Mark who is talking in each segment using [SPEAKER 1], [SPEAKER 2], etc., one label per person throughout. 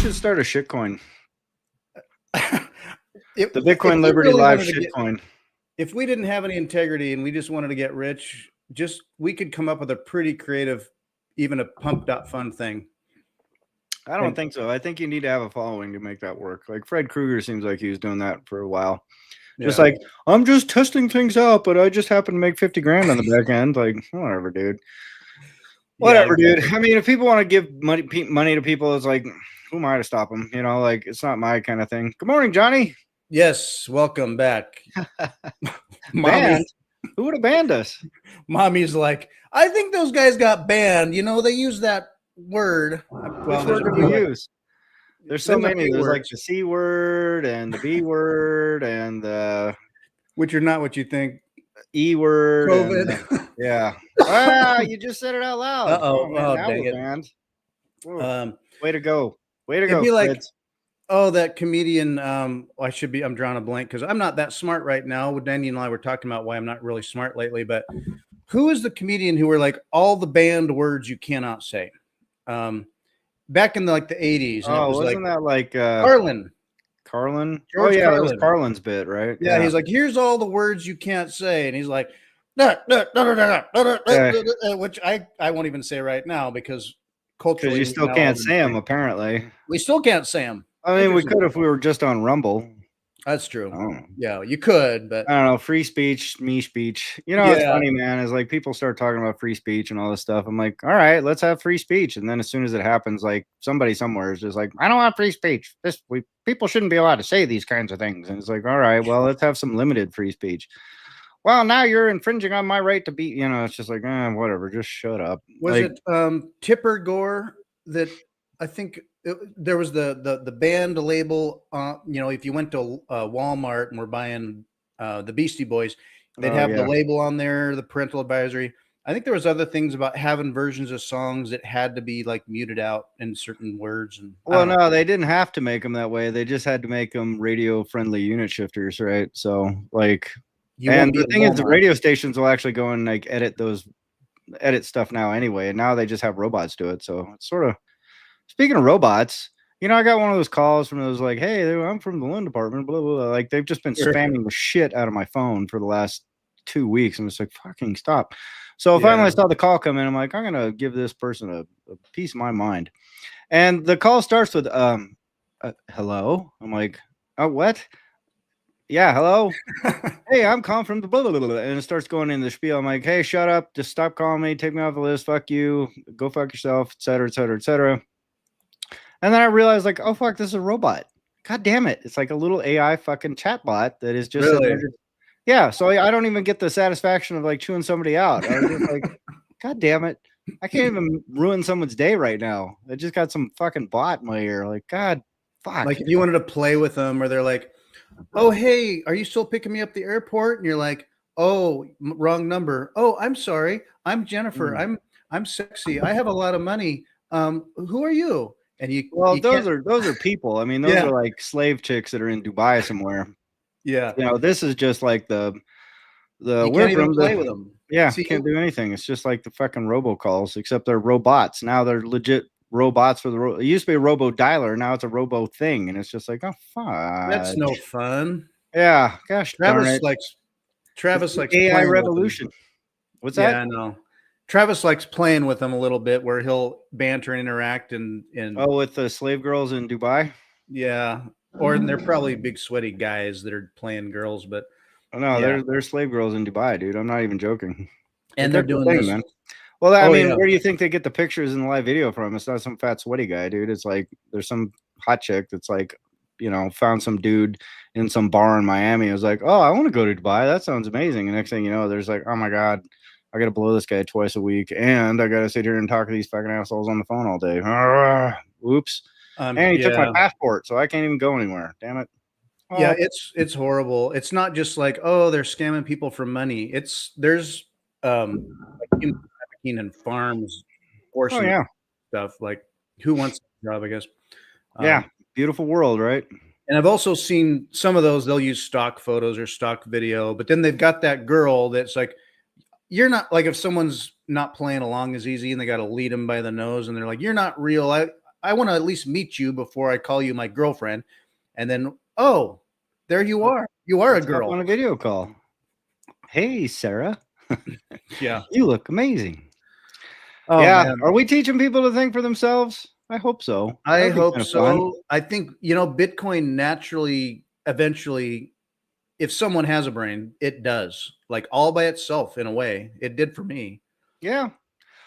[SPEAKER 1] should start a shitcoin.
[SPEAKER 2] The
[SPEAKER 1] Bitcoin Liberty really Live shitcoin.
[SPEAKER 2] If we didn't have any integrity and we just wanted to get rich, we could come up with a pretty creative, even a pumped up fun thing.
[SPEAKER 1] I don't think so. I think you need to have a following to make that work. Like Fred Krueger seems like he was doing that for a while. Just like, I'm just testing things out, but I just happen to make 50 grand on the back end. Like, whatever, dude. Whatever, dude. I mean, if people want to give money to people, it's like, who am I to stop them? You know, like, it's not my kind of thing. Good morning, Johnny.
[SPEAKER 2] Yes, welcome back.
[SPEAKER 1] Banned? Who would have banned us?
[SPEAKER 2] Mommy's like, I think those guys got banned. You know, they use that word.
[SPEAKER 1] Well, which word do we use? There's so many. There's like the C word and the B word and the...
[SPEAKER 2] Which are not what you think.
[SPEAKER 1] E word.
[SPEAKER 2] COVID.
[SPEAKER 1] Yeah. Ah, you just said it out loud.
[SPEAKER 2] Uh-oh. Oh, dang it.
[SPEAKER 1] Way to go. Way to go,
[SPEAKER 2] be like, oh, that comedian. I'm drawing a blank because I'm not that smart right now. Danny and I were talking about why I'm not really smart lately, but who is the comedian who were like all the banned words you cannot say? Back in the 80s. And
[SPEAKER 1] wasn't that like
[SPEAKER 2] Carlin?
[SPEAKER 1] George
[SPEAKER 2] Carlin.
[SPEAKER 1] That was Carlin's bit, right?
[SPEAKER 2] Yeah, he's like, here's all the words you can't say, and he's like, which I won't even say right now because culturally
[SPEAKER 1] you still can't say them. Apparently,
[SPEAKER 2] we still can't say them.
[SPEAKER 1] I mean, we could if we were just on Rumble.
[SPEAKER 2] That's true. Yeah, you could, but
[SPEAKER 1] I don't know. Free speech, me speech. You know, it's funny, man. Is like people start talking about free speech and all this stuff. I'm like, all right, let's have free speech. And then as soon as it happens, like somebody somewhere is just like, I don't want free speech. People shouldn't be allowed to say these kinds of things. And it's like, all right, well, let's have some limited free speech. Well, now you're infringing on my right to be. You know, it's just like, whatever. Just shut up.
[SPEAKER 2] Was it Tipper Gore that I think? There was the band label, if you went to Walmart and were buying the Beastie Boys, they'd have the label on there, the parental advisory. I think there was other things about having versions of songs that had to be like muted out in certain words. And
[SPEAKER 1] no, they didn't have to make them that way. They just had to make them radio friendly unit shifters, right? So like, and the thing is, the radio stations will actually go and like edit stuff now anyway, and now they just have robots do it. So it's sort of. Speaking of robots, I got one of those calls from those like, hey, I'm from the loan department, blah, blah, blah. Like they've just been spamming the shit out of my phone for the last 2 weeks. I'm just like, fucking stop. So finally I saw the call come in. I'm like, I'm going to give this person a piece of my mind. And the call starts with, hello. I'm like, oh, what? Yeah, hello. Hey, I'm calling from the blah, blah, blah, blah. And it starts going in the spiel. I'm like, hey, shut up. Just stop calling me. Take me off the list. Fuck you. Go fuck yourself, et cetera, et cetera, et cetera. And then I realized, like, oh, fuck, this is a robot. God damn it. It's like a little AI fucking chatbot that is just...
[SPEAKER 2] Really?
[SPEAKER 1] Yeah, so I don't even get the satisfaction of, like, chewing somebody out. I was just like, God damn it. I can't even ruin someone's day right now. I just got some fucking bot in my ear. Like, God, fuck.
[SPEAKER 2] Like, if you wanted to play with them, or they're like, oh, hey, are you still picking me up at the airport? And you're like, oh, wrong number. Oh, I'm sorry. I'm Jennifer. I'm sexy. I have a lot of money. Who are you? And
[SPEAKER 1] those are people. I mean, those are like slave chicks that are in Dubai somewhere.
[SPEAKER 2] Yeah.
[SPEAKER 1] This is just like the
[SPEAKER 2] you can't even play with them.
[SPEAKER 1] Yeah, you can't do anything. It's just like the fucking robocalls, except they're robots. Now they're legit robots for it used to be a robo dialer. Now it's a robo thing. And it's just like, oh, fuck.
[SPEAKER 2] That's no fun.
[SPEAKER 1] Yeah. Gosh,
[SPEAKER 2] Travis likes
[SPEAKER 1] AI revolution. What's that?
[SPEAKER 2] Yeah, I know. Travis likes playing with them a little bit, where he'll banter and interact and
[SPEAKER 1] with the slave girls in Dubai.
[SPEAKER 2] Yeah, or they're probably big sweaty guys that are playing girls, but
[SPEAKER 1] they're slave girls in Dubai, dude. I'm not even joking.
[SPEAKER 2] And they're doing this,
[SPEAKER 1] man. Well, I mean, where do you think they get the pictures in the live video from? It's not some fat sweaty guy, dude. It's like there's some hot chick that's like, found some dude in some bar in Miami. It was like, oh, I want to go to Dubai. That sounds amazing. And next thing you know, there's like, oh my God. I got to blow this guy twice a week, and I got to sit here and talk to these fucking assholes on the phone all day. Oops. And he took my passport, so I can't even go anywhere. Damn it.
[SPEAKER 2] Oh. Yeah, it's horrible. It's not just like, oh, they're scamming people for money. There's trafficking and farms, stuff. Like, who wants that job, I guess.
[SPEAKER 1] Yeah, beautiful world, right?
[SPEAKER 2] And I've also seen some of those, they'll use stock photos or stock video, but then they've got that girl that's like, you're not, like, if someone's not playing along as easy and they got to lead them by the nose and they're like, you're not real. I want to at least meet you before I call you my girlfriend. And then, oh, there you are. You are a girl
[SPEAKER 1] on a video call. Hey, Sarah.
[SPEAKER 2] Yeah.
[SPEAKER 1] You look amazing.
[SPEAKER 2] Oh,
[SPEAKER 1] yeah.
[SPEAKER 2] man.
[SPEAKER 1] Are we teaching people to think for themselves? I hope so.
[SPEAKER 2] I hope
[SPEAKER 1] kind of
[SPEAKER 2] so.
[SPEAKER 1] fun.
[SPEAKER 2] I think, Bitcoin naturally, eventually, if someone has a brain, it does, like all by itself in a way. It did for me.
[SPEAKER 1] Yeah.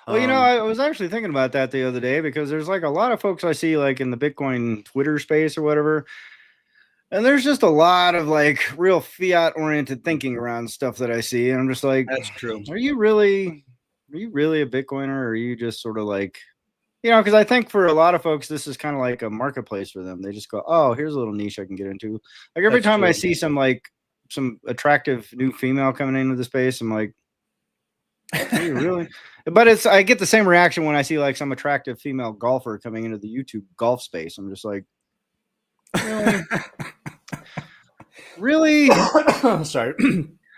[SPEAKER 1] Well, I was actually thinking about that the other day because there's like a lot of folks I see like in the Bitcoin Twitter space or whatever. And there's just a lot of like real fiat oriented thinking around stuff that I see. And I'm just like,
[SPEAKER 2] that's true.
[SPEAKER 1] Are you really a Bitcoiner? Or are you just sort of like, because I think for a lot of folks, this is kind of like a marketplace for them. They just go, oh, here's a little niche I can get into. Like every time I see some attractive new female coming into the space, I'm like, are you really? But I get the same reaction when I see like some attractive female golfer coming into the YouTube golf space. I'm just like, really?
[SPEAKER 2] Sorry.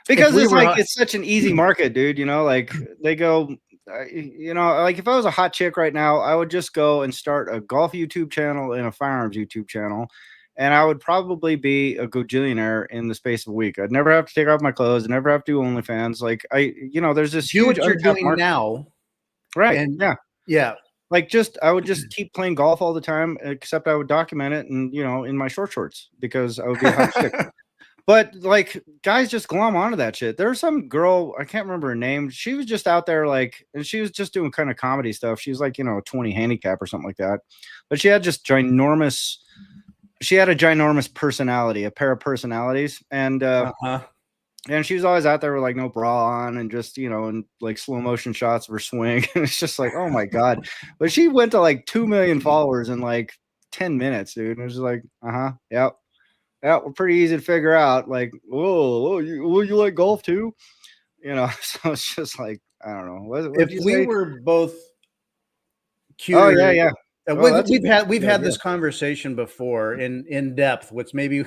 [SPEAKER 1] Because it's such an easy market, dude. Like they go, like if I was a hot chick right now, I would just go and start a golf YouTube channel and a firearms YouTube channel. And I would probably be a gajillionaire in the space of a week. I'd never have to take off my clothes. I'd never have to do OnlyFans. Like there's this huge
[SPEAKER 2] what you're doing market now.
[SPEAKER 1] Right.
[SPEAKER 2] And
[SPEAKER 1] yeah. Like I would just keep playing golf all the time, except I would document it and, in my shorts because I would be a hot chick. But like guys just glom onto that shit. There's some girl, I can't remember her name. She was just out there and she was just doing kind of comedy stuff. She was like, 20 handicap or something like that. But she had just ginormous personality, a pair of personalities. And and she was always out there with like no bra on and just, and like slow motion shots of her swing. And it's just like, oh my God. But she went to like 2 million followers in like 10 minutes, dude. And it was just like, yep. Yeah, we're pretty easy to figure out. Like, whoa, you like golf too? So it's just like, I don't know. What
[SPEAKER 2] if we were both
[SPEAKER 1] cute. Oh yeah.
[SPEAKER 2] We've had this conversation before in depth, which maybe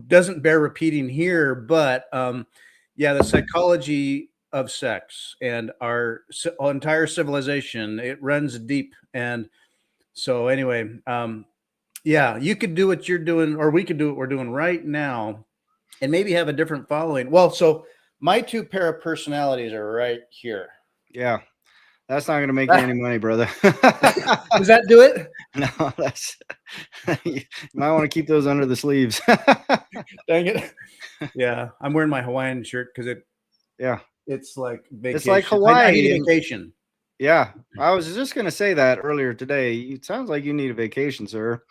[SPEAKER 2] doesn't bear repeating here, but the psychology of sex and our entire civilization, it runs deep. And so anyway, you could do what you're doing, or we could do what we're doing right now and maybe have a different following. Well, so my two pair of personalities are right here.
[SPEAKER 1] Yeah. That's not going to make you any money, brother.
[SPEAKER 2] Does that do it?
[SPEAKER 1] No, you might want to keep those under the sleeves.
[SPEAKER 2] Dang it. Yeah. I'm wearing my Hawaiian shirt because it's like vacation.
[SPEAKER 1] It's like Hawaii.
[SPEAKER 2] I need a vacation.
[SPEAKER 1] Yeah. I was just going to say that earlier today. It sounds like you need a vacation, sir.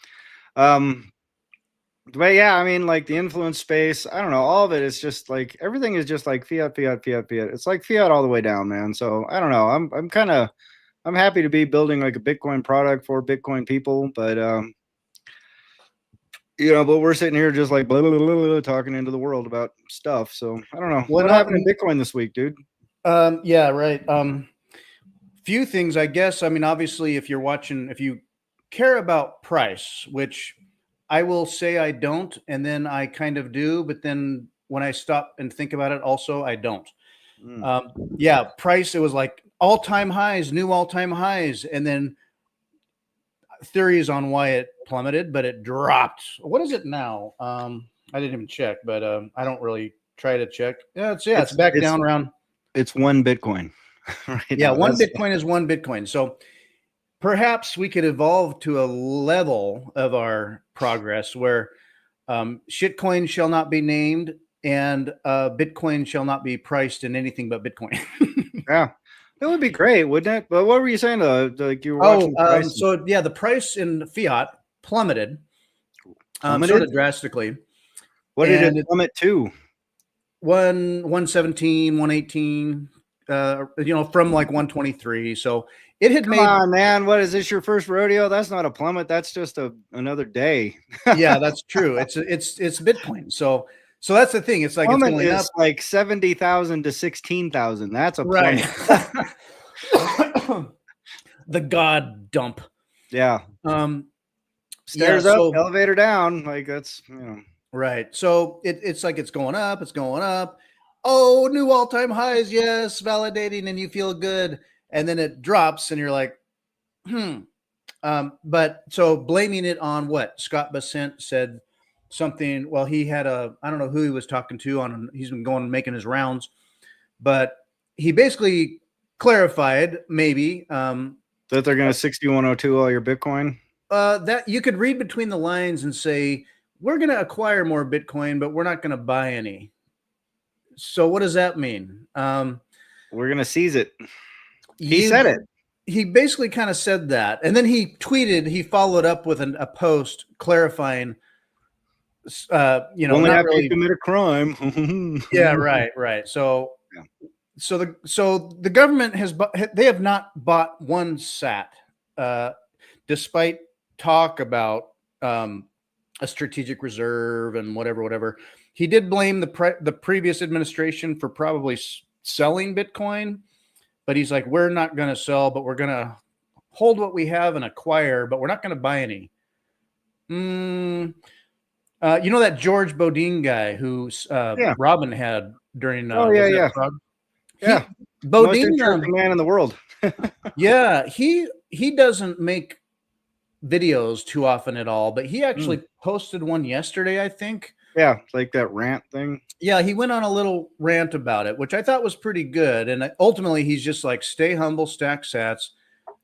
[SPEAKER 1] But yeah, I mean, like the influence space, I don't know, all of it is just like everything is just like fiat. It's like fiat all the way down, man. So I don't know. I'm happy to be building like a Bitcoin product for Bitcoin people, but but we're sitting here just like blah, blah, blah, blah, talking into the world about stuff. So I don't know. What happened in Bitcoin this week, dude?
[SPEAKER 2] Yeah, right. Few things, I guess. I mean, obviously, if you care about price, which I will say I don't, and then I kind of do, but then when I stop and think about it, also I don't. Price, it was like all-time highs, new all-time highs, and then theories on why it plummeted, but it dropped. What is it now? I didn't even check, but I don't really try to check. It's back down around.
[SPEAKER 1] It's 1 Bitcoin.
[SPEAKER 2] Right one Bitcoin is 1 Bitcoin. So perhaps we could evolve to a level of our progress where shitcoin shall not be named and Bitcoin shall not be priced in anything but Bitcoin.
[SPEAKER 1] Yeah, that would be great, wouldn't it? But what were you saying? Like you were watching the price
[SPEAKER 2] the price in fiat plummeted sort of drastically.
[SPEAKER 1] What did it plummet to?
[SPEAKER 2] 117, 118. From like 123. So it had
[SPEAKER 1] Come on, man. What is this? Your first rodeo? That's not a plummet. That's just another day.
[SPEAKER 2] Yeah, that's true. It's Bitcoin. So that's the thing. It's like
[SPEAKER 1] plummet
[SPEAKER 2] it's going up
[SPEAKER 1] like 70,000 to 16,000. That's a plummet.
[SPEAKER 2] Right. The God dump.
[SPEAKER 1] Yeah. Stairs up, elevator down. Like that's
[SPEAKER 2] right. So it's like it's going up. It's going up. Oh, new all-time highs. Yes, validating, and you feel good. And then it drops, and you're like, But so blaming it on what Scott Bessent said something. Well, he had I don't know who he was talking to he's been going making his rounds, but he basically clarified maybe
[SPEAKER 1] that they're going to 6102 all your Bitcoin.
[SPEAKER 2] That you could read between the lines and say, we're going to acquire more Bitcoin, but we're not going to buy any. So what does that mean?
[SPEAKER 1] We're going to seize it. He said it.
[SPEAKER 2] He basically kind of said that. And then he followed up with a post clarifying,
[SPEAKER 1] only after you commit a crime.
[SPEAKER 2] Yeah, right. So, yeah. So the government they have not bought one sat, despite talk about a strategic reserve and whatever. He did blame the previous administration for probably selling Bitcoin, but he's like, we're not going to sell, but we're going to hold what we have and acquire, but we're not going to buy any. You know that George Bodine guy who Robin had during
[SPEAKER 1] yeah. Bodine, most interesting man in the world.
[SPEAKER 2] Yeah, he doesn't make videos too often at all, but he actually posted one yesterday, I think.
[SPEAKER 1] Yeah, like that rant thing.
[SPEAKER 2] Yeah, he went on a little rant about it, which I thought was pretty good. And ultimately, he's just like, stay humble, stack sats.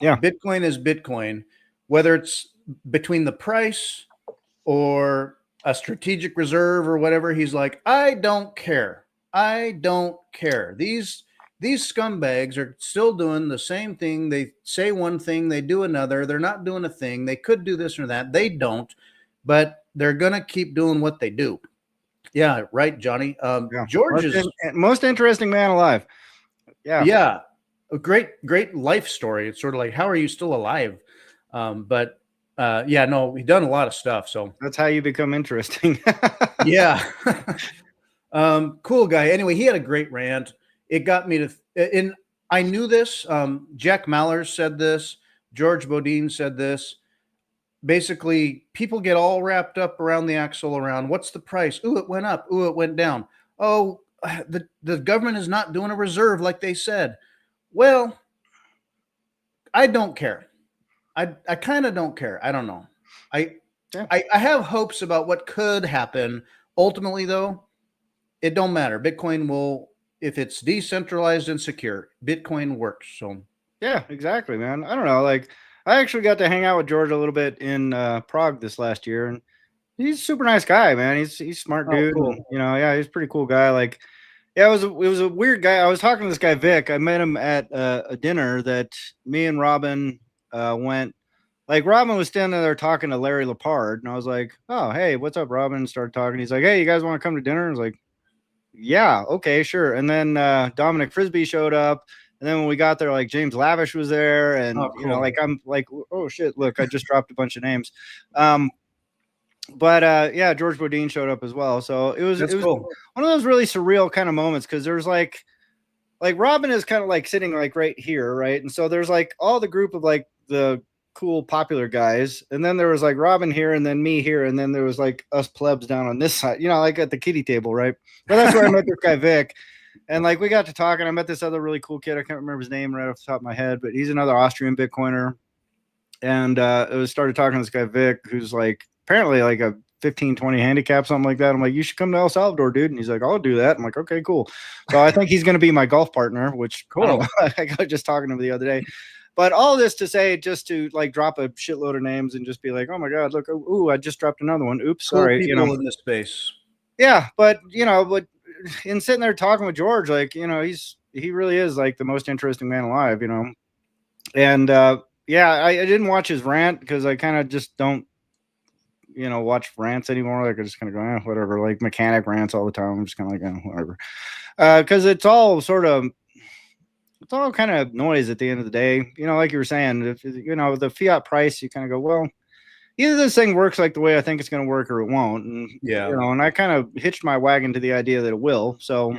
[SPEAKER 1] Yeah,
[SPEAKER 2] Bitcoin is Bitcoin, whether it's between the price or a strategic reserve or whatever. He's like, I don't care. These scumbags are still doing the same thing. They say one thing, they do another. They're not doing a thing. They could do this or that. They don't, but they're going to keep doing what they do. Yeah, right, Johnny. George is
[SPEAKER 1] most interesting man alive.
[SPEAKER 2] Yeah. A great life story. It's sort of like, how are you still alive? But he's done a lot of stuff. So
[SPEAKER 1] that's how you become interesting.
[SPEAKER 2] Yeah. Cool guy. Anyway, he had a great rant. It got me to, and I knew this. Jack Mallers said this. George Bodine said this. Basically, people get all wrapped up around the axle around what's the price? Ooh, it went up. Ooh, it went down. Oh, the government is not doing a reserve like they said. Well, I don't care. I kind of don't care. I don't know. I have hopes about what could happen. Ultimately, though, it don't matter. Bitcoin will, if it's decentralized and secure, Bitcoin works. So
[SPEAKER 1] yeah, exactly, man. I don't know. Like, I actually got to hang out with George a little bit in Prague this last year, and he's a super nice guy, man. He's a smart dude.
[SPEAKER 2] Cool.
[SPEAKER 1] And, he's a pretty cool guy. Like, yeah, it was a weird guy. I was talking to this guy Vic. I met him at a dinner that me and Robin went. Like, Robin was standing there talking to Larry Lepard, and I was like, "Oh, hey, what's up, Robin?" And started talking. He's like, "Hey, you guys want to come to dinner?" I was like, "Yeah, okay, sure." And then Dominic Frisby showed up. And then when we got there, like James Lavish was there, and
[SPEAKER 2] cool.
[SPEAKER 1] I'm like, oh shit, look, I just dropped a bunch of names. George Bodine showed up as well. So it was
[SPEAKER 2] cool.
[SPEAKER 1] One of those really surreal kind of moments, because there's like Robin is kind of like sitting like right here, right? And so there's like all the group of like the cool popular guys, and then there was like Robin here, and then me here, and then there was like us plebs down on this side, like at the kiddie table, right? But that's where I met this guy Vic. And like we got to talking. I met this other really cool kid. I can't remember his name right off the top of my head, but he's another Austrian Bitcoiner. And started talking to this guy Vic, who's like apparently like a 15-20 handicap, something like that. I'm like, you should come to El Salvador, dude. And he's like, I'll do that. I'm like, okay, cool. So I think he's going to be my golf partner, which cool. I got just talking to him the other day. But all this to say, just to like drop a shitload of names and just be like, oh my God, look, I just dropped another one. Oops,
[SPEAKER 2] cool
[SPEAKER 1] sorry.
[SPEAKER 2] People in this space.
[SPEAKER 1] Yeah, but in sitting there talking with George, like, he really is like the most interesting man alive, and I didn't watch his rant because I kind of just don't watch rants anymore. Like, I just kind of go, whatever, like mechanic rants all the time. I'm just kind of like, whatever, because it's all kind of noise at the end of the day. Like you were saying, if the fiat price, you kind of go, well, either this thing works like the way I think it's going to work, or it won't. And, and I kind of hitched my wagon to the idea that it will. So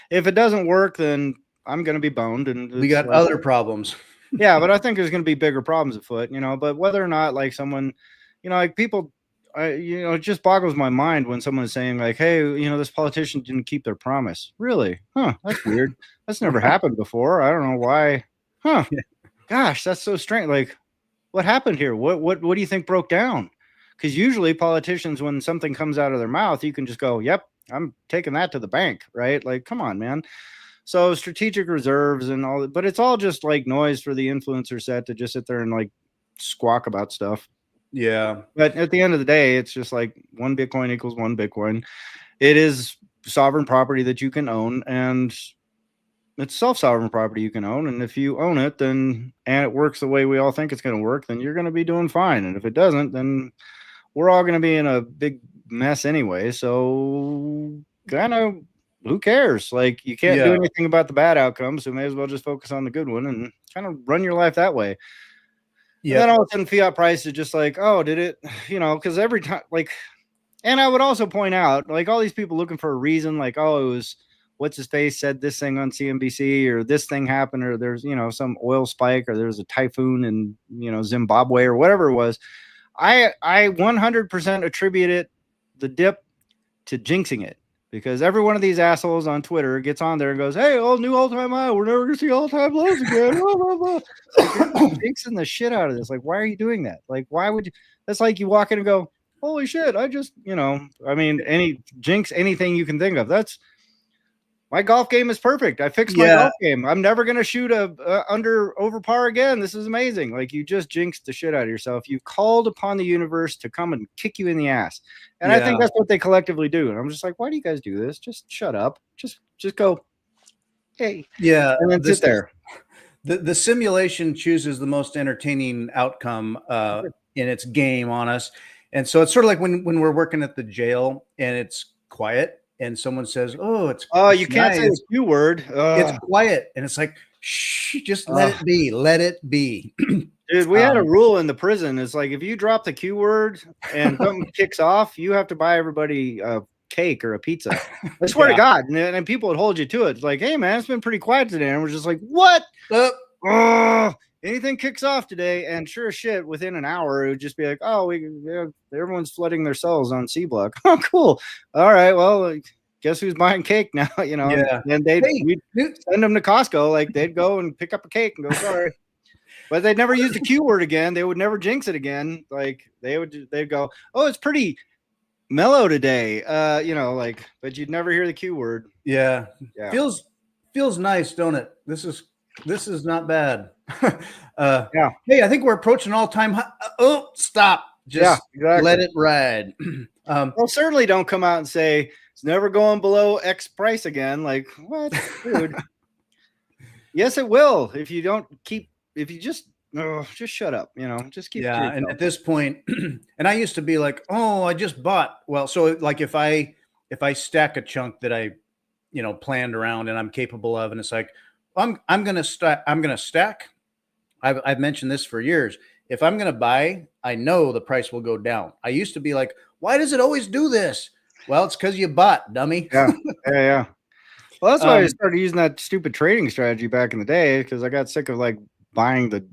[SPEAKER 1] if it doesn't work, then I'm going to be boned. And
[SPEAKER 2] we got other problems.
[SPEAKER 1] Yeah, but I think there's going to be bigger problems afoot, but whether or not like someone, like people, it just boggles my mind when someone is saying like, hey, this politician didn't keep their promise. Really? Huh. That's weird. That's never happened before. I don't know why. Huh. Yeah. Gosh, that's so strange. Like, what happened here? What do you think broke down? Because usually politicians, when something comes out of their mouth, you can just go, yep, I'm taking that to the bank, right? Like, come on, man. So strategic reserves and all that, but it's all just like noise for the influencer set to just sit there and like squawk about stuff.
[SPEAKER 2] Yeah.
[SPEAKER 1] But at the end of the day, it's just like 1 Bitcoin equals 1 Bitcoin. It is sovereign property that you can own, and it's self-sovereign property you can own. And if you own it, then, and it works the way we all think it's going to work, then you're going to be doing fine. And if it doesn't, then we're all going to be in a big mess anyway. So kind of, who cares? Like, you can't do anything about the bad outcomes, so may as well just focus on the good one and kind of run your life that way. Yeah. And then all of a sudden fiat price is just like, oh, did it, because every time, like, and I would also point out, like, all these people looking for a reason, like, oh, it was what's his face said this thing on CNBC, or this thing happened, or there's, some oil spike, or there's a typhoon in, Zimbabwe, or whatever it was. I 100% attribute it, the dip, to jinxing it, because every one of these assholes on Twitter gets on there and goes, hey, new all-time high, we're never gonna see all-time lows again. Blah, blah, blah. Like, you're jinxing the shit out of this. Like, why are you doing that? Like, why would you? That's like you walk in and go, holy shit, I just, any jinx, anything you can think of. That's, my golf game is perfect. I fixed my golf game. I'm never going to shoot over par again. This is amazing. Like, you just jinxed the shit out of yourself. You called upon the universe to come and kick you in the ass. And I think that's what they collectively do. And I'm just like, why do you guys do this? Just shut up. Just go, hey.
[SPEAKER 2] Yeah.
[SPEAKER 1] And then sit there.
[SPEAKER 2] The simulation chooses the most entertaining outcome in its game on us. And so it's sort of like when we're working at the jail and it's quiet and someone says, oh,
[SPEAKER 1] you can't say the Q word.
[SPEAKER 2] It's quiet. And it's like, shh, just let it be. Let it be.
[SPEAKER 1] Dude, we had a rule in the prison. It's like, if you drop the Q word and something kicks off, you have to buy everybody a cake or a pizza. I swear to God. And people would hold you to it. It's like, hey, man, it's been pretty quiet today. And we're just like, what? Anything kicks off today, and sure as shit, within an hour, it would just be like, oh, everyone's flooding their cells on C block. Oh, cool. All right, well, guess who's buying cake now? And we'd send them to Costco. Like, they'd go and pick up a cake and go, sorry. But they'd never use the Q word again. They would never jinx it again. Like, they'd go, oh, it's pretty mellow today. But you'd never hear the Q word.
[SPEAKER 2] Yeah. Feels nice, don't it? This is not bad. Hey, I think we're approaching all-time high. Oh, stop. Just let it ride.
[SPEAKER 1] Well, certainly don't come out and say it's never going below X price again. Like, what, dude? Yes, it will. If you just shut up, just keep.
[SPEAKER 2] Yeah. And at this point, and I used to be like, oh, I just bought. Well, so like if I stack a chunk that I, planned around and I'm capable of, and it's like, I'm going to stack. I've mentioned this for years. If I'm going to buy, I know the price will go down. I used to be like, why does it always do this? Well, it's because you bought, dummy.
[SPEAKER 1] Yeah. Well, that's why I started using that stupid trading strategy back in the day, because I got sick of like buying the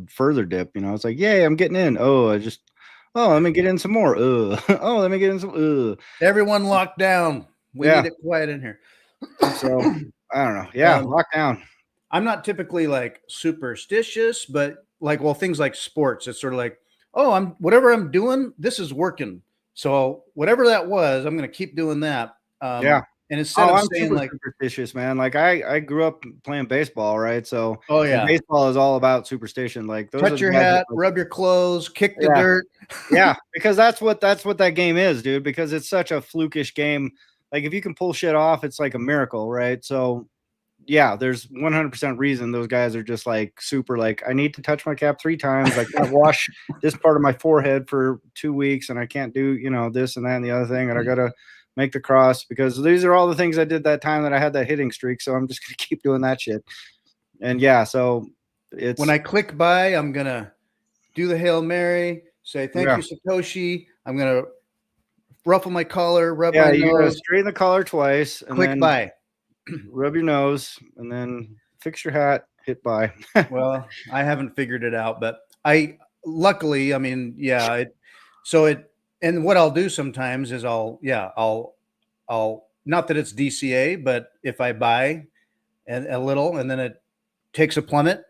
[SPEAKER 1] further dip. It's like, yay, I'm getting in. Let me get in some more. Let me get in some.
[SPEAKER 2] Everyone locked down. We need it quiet in here.
[SPEAKER 1] So I don't know. Yeah, lockdown.
[SPEAKER 2] I'm not typically like superstitious, but like, well, things like sports, it's sort of like, oh, whatever I'm doing, this is working. So whatever that was, I'm going to keep doing that. And instead of saying like
[SPEAKER 1] superstitious, man, like I grew up playing baseball, right? So baseball is all about superstition. Like,
[SPEAKER 2] touch your hat, rub your clothes, kick the dirt.
[SPEAKER 1] Yeah, because that's what that game is, dude. Because it's such a flukish game. Like, if you can pull shit off, it's like a miracle, right? So, yeah, there's 100% reason those guys are just like super, like, I need to touch my cap 3 times. I can't wash this part of my forehead for 2 weeks, and I can't do, this and that and the other thing. And I got to make the cross, because these are all the things I did that time that I had that hitting streak. So I'm just going to keep doing that shit. And so it's
[SPEAKER 2] when I click buy, I'm going to do the Hail Mary, say, thank you, Satoshi. I'm going to ruffle my collar, rub my nose,
[SPEAKER 1] straighten the collar twice, and
[SPEAKER 2] click
[SPEAKER 1] then
[SPEAKER 2] buy,
[SPEAKER 1] rub your nose, and then fix your hat, hit buy.
[SPEAKER 2] Well, I haven't figured it out, but luckily, and what I'll do sometimes is I'll not that it's DCA, but if I buy a little and then it takes a plummet,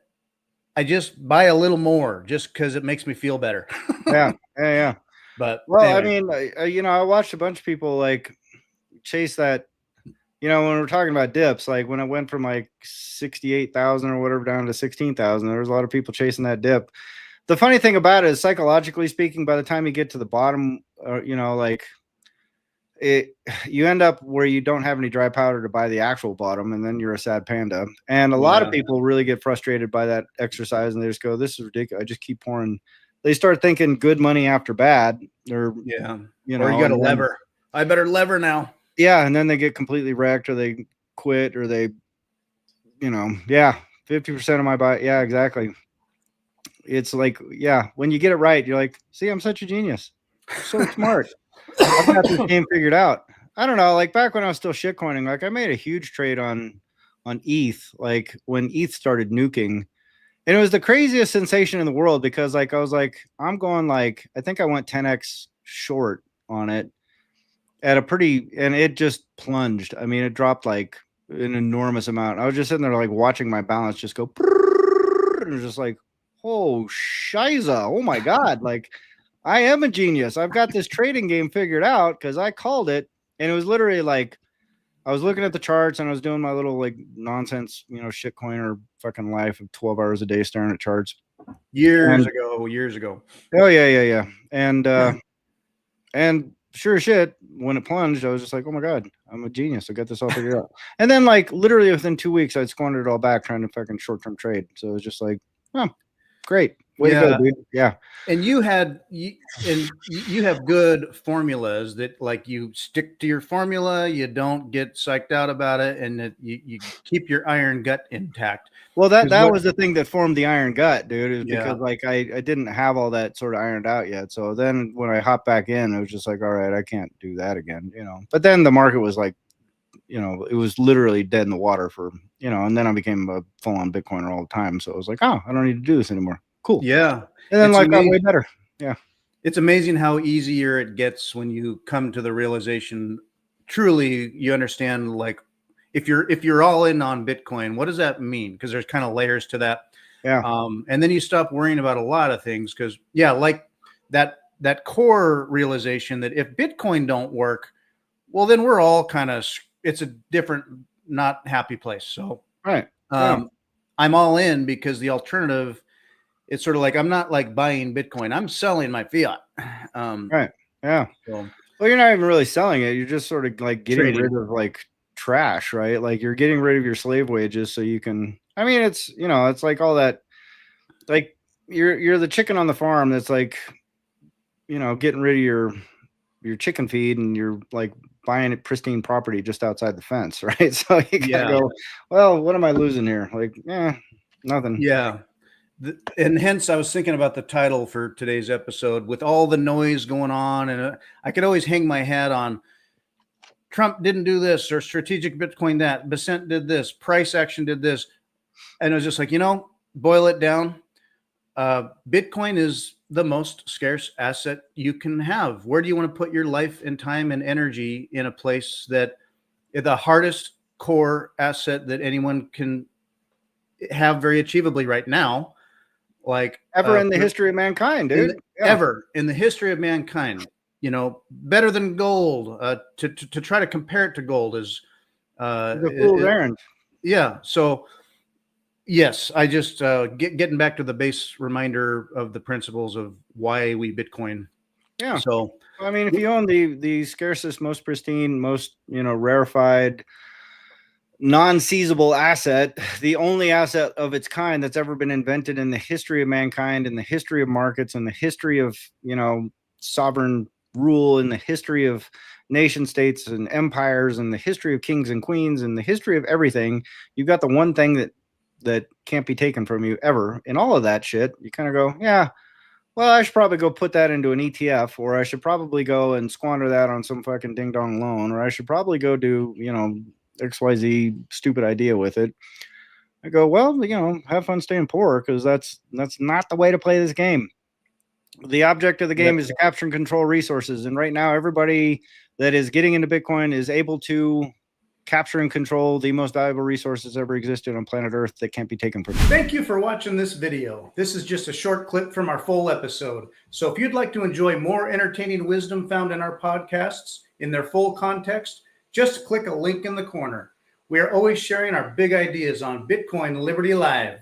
[SPEAKER 2] I just buy a little more just because it makes me feel better.
[SPEAKER 1] Yeah.
[SPEAKER 2] But
[SPEAKER 1] Well, I
[SPEAKER 2] anyway.
[SPEAKER 1] mean, I watched a bunch of people like chase that. When we're talking about dips, like when it went from like 68,000 or whatever down to 16,000, there was a lot of people chasing that dip. The funny thing about it is, psychologically speaking, by the time you get to the bottom, like you end up where you don't have any dry powder to buy the actual bottom, and then you're a sad panda. And a lot of people really get frustrated by that exercise, and they just go, "This is ridiculous. I just keep pouring." They start thinking good money after bad, or
[SPEAKER 2] or you got a lever. I better lever now.
[SPEAKER 1] Yeah, and then they get completely wrecked, or they quit, or they, 50% of my buy. Yeah, exactly. It's like, when you get it right, you're like, see, I'm such a genius. I'm so smart. I've got this game figured out. I don't know, like back when I was still shitcoining, like I made a huge trade on ETH, like when ETH started nuking. And it was the craziest sensation in the world because like I was like, I'm going like, I think I went 10x short on it at a pretty, and it just plunged. I mean, it dropped like an enormous amount. I was just sitting there like watching my balance just go, and it was just like, oh shiza, oh my god, like I am a genius. I've got this trading game figured out because I called it, and it was literally like I was looking at the charts and I was doing my little like nonsense, shitcoin or fucking life of 12 hours a day staring at charts.
[SPEAKER 2] Years ago.
[SPEAKER 1] Oh yeah. And sure as shit, when it plunged, I was just like, oh my God, I'm a genius. I got this all figured out. And then like literally within 2 weeks, I'd squandered it all back trying to fucking short-term trade. So it was just like, oh, great. Way to go, dude. Yeah.
[SPEAKER 2] And you have good formulas that like you stick to your formula, you don't get psyched out about it, and that you keep your iron gut intact.
[SPEAKER 1] Well, that was the thing that formed the iron gut, dude. Is because like I didn't have all that sort of ironed out yet. So then when I hopped back in, it was just like, all right, I can't do that again, But then the market was like, it was literally dead in the water for, and then I became a full-on Bitcoiner all the time. So it was like, oh, I don't need to do this anymore. Cool.
[SPEAKER 2] Yeah.
[SPEAKER 1] And then life got way better. Yeah.
[SPEAKER 2] It's amazing how easier it gets when you come to the realization, truly you understand, like if you're all in on Bitcoin, what does that mean? Because there's kind of layers to that.
[SPEAKER 1] Yeah.
[SPEAKER 2] And then you stop worrying about a lot of things because like that core realization that if Bitcoin don't work, well, then we're all kind of, it's a different, not happy place. So
[SPEAKER 1] right.
[SPEAKER 2] I'm all in because the alternative, it's sort of like, I'm not like buying Bitcoin, I'm selling my fiat.
[SPEAKER 1] Right. Yeah. So, well, you're not even really selling it. You're just sort of like getting rid of like trash, right? Like you're getting rid of your slave wages so you can, I mean, it's, it's like all that, like you're the chicken on the farm that's like, getting rid of your chicken feed, and you're like buying a pristine property just outside the fence, right? So you gotta go, well, what am I losing here? Like, nothing.
[SPEAKER 2] Yeah. And hence I was thinking about the title for today's episode with all the noise going on. And I could always hang my hat on Trump didn't do this, or strategic Bitcoin that, Becent did this, price action did this. And it was just like, boil it down. Bitcoin is the most scarce asset you can have. Where do you want to put your life and time and energy in a place that the hardest core asset that anyone can have very achievably right now? Like
[SPEAKER 1] ever in the history of mankind, dude.
[SPEAKER 2] Ever in the history of mankind, better than gold. To try to compare it to gold is
[SPEAKER 1] the fool's errand.
[SPEAKER 2] Yeah. So yes, I just getting back to the base reminder of the principles of why we Bitcoin.
[SPEAKER 1] Yeah.
[SPEAKER 2] So
[SPEAKER 1] I mean, if you own the scarcest, most pristine, most rarefied, non-seizable asset, the only asset of its kind that's ever been invented in the history of mankind, in the history of markets, in the history of sovereign rule, in the history of nation states and empires, in the history of kings and queens, in the history of everything, you've got the one thing that can't be taken from you ever. In all of that shit, you kind of go, yeah, well, I should probably go put that into an ETF, or I should probably go and squander that on some fucking ding dong loan, or I should probably go do XYZ stupid idea with it. I go, well, have fun staying poor, because that's not the way to play this game. The object of the game is to capture and control resources, and right now everybody that is getting into Bitcoin is able to capture and control the most valuable resources ever existed on planet Earth that can't be taken from you.
[SPEAKER 2] Thank you for watching this video. This is just a short clip from our full episode. So if you'd like to enjoy more entertaining wisdom found in our podcasts in their full context, just click a link in the corner. We are always sharing our big ideas on Bitcoin Liberty Live.